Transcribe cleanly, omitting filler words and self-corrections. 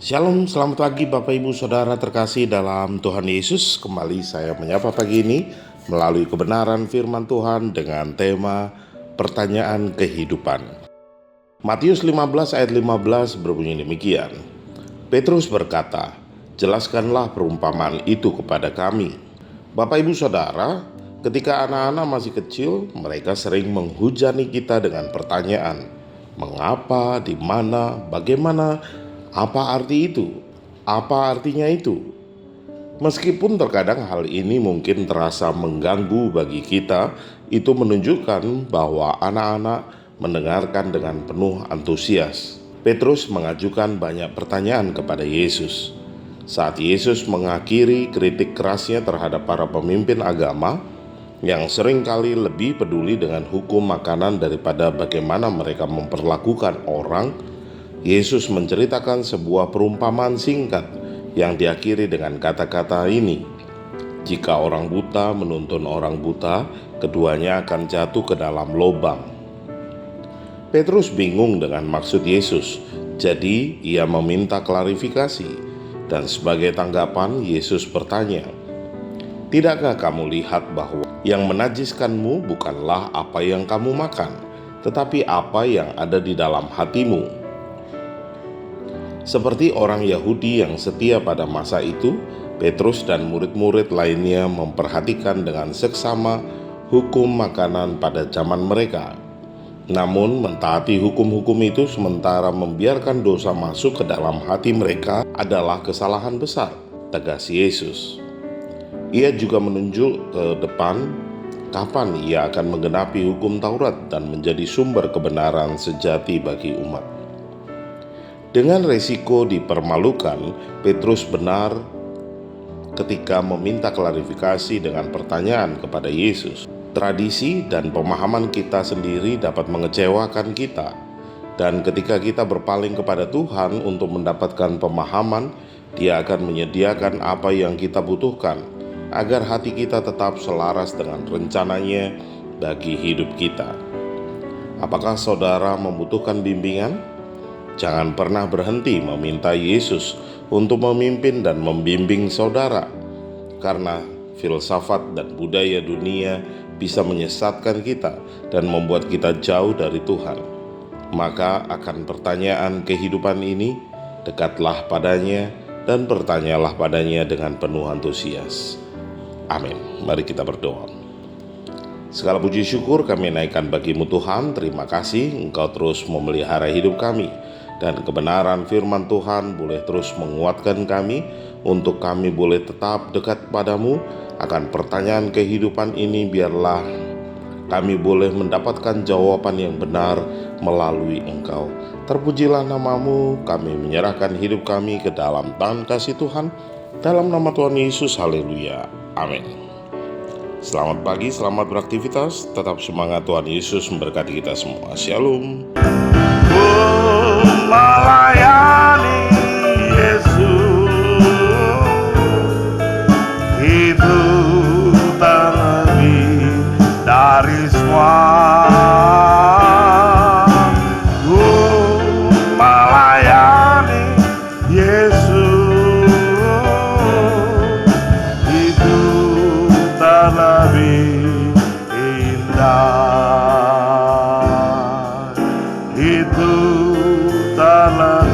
Shalom, selamat pagi Bapak Ibu Saudara terkasih dalam Tuhan Yesus. Kembali saya menyapa pagi ini melalui kebenaran firman Tuhan dengan tema pertanyaan kehidupan. Matius 15 ayat 15 berbunyi demikian. Petrus berkata, "Jelaskanlah perumpamaan itu kepada kami." Bapak Ibu Saudara, ketika anak-anak masih kecil, mereka sering menghujani kita dengan pertanyaan. Mengapa, di mana, bagaimana, apa arti itu? Apa artinya itu? Meskipun terkadang hal ini mungkin terasa mengganggu bagi kita, itu menunjukkan bahwa anak-anak mendengarkan dengan penuh antusias. Petrus mengajukan banyak pertanyaan kepada Yesus. Saat Yesus mengakhiri kritik kerasnya terhadap para pemimpin agama yang seringkali lebih peduli dengan hukum makanan daripada bagaimana mereka memperlakukan orang, Yesus menceritakan sebuah perumpamaan singkat yang diakhiri dengan kata-kata ini. Jika orang buta menuntun orang buta, keduanya akan jatuh ke dalam lubang. Petrus bingung dengan maksud Yesus, jadi ia meminta klarifikasi. Dan sebagai tanggapan, Yesus bertanya, "Tidakkah kamu lihat bahwa yang menajiskanmu bukanlah apa yang kamu makan, tetapi apa yang ada di dalam hatimu?" Seperti orang Yahudi yang setia pada masa itu, Petrus dan murid-murid lainnya memperhatikan dengan seksama hukum makanan pada zaman mereka. Namun, mentaati hukum-hukum itu sementara membiarkan dosa masuk ke dalam hati mereka adalah kesalahan besar, tegas Yesus. Ia juga menunjuk ke depan kapan ia akan menggenapi hukum Taurat dan menjadi sumber kebenaran sejati bagi umat. Dengan resiko dipermalukan, Petrus benar ketika meminta klarifikasi dengan pertanyaan kepada Yesus. Tradisi dan pemahaman kita sendiri dapat mengecewakan kita, dan ketika kita berpaling kepada Tuhan untuk mendapatkan pemahaman, Dia akan menyediakan apa yang kita butuhkan, agar hati kita tetap selaras dengan rencananya bagi hidup kita. Apakah saudara membutuhkan bimbingan? Jangan pernah berhenti meminta Yesus untuk memimpin dan membimbing saudara, karena filsafat dan budaya dunia bisa menyesatkan kita dan membuat kita jauh dari Tuhan. Maka akan pertanyaan kehidupan ini, dekatlah padanya dan bertanyalah padanya dengan penuh antusias. Amin. Mari kita berdoa. Segala puji syukur kami naikkan bagimu Tuhan. Terima kasih Engkau terus memelihara hidup kami, dan kebenaran firman Tuhan boleh terus menguatkan kami untuk kami boleh tetap dekat padamu. Akan pertanyaan kehidupan ini biarlah kami boleh mendapatkan jawaban yang benar melalui Engkau. Terpujilah namamu, kami menyerahkan hidup kami ke dalam tangan kasih Tuhan. Dalam nama Tuhan Yesus, haleluya, amin. Selamat pagi, selamat beraktivitas, tetap semangat, Tuhan Yesus memberkati kita semua. Shalom. Melayani Yesus itu terlebih dari semua. Melayani Yesus itu terlebih indah, itu terlebih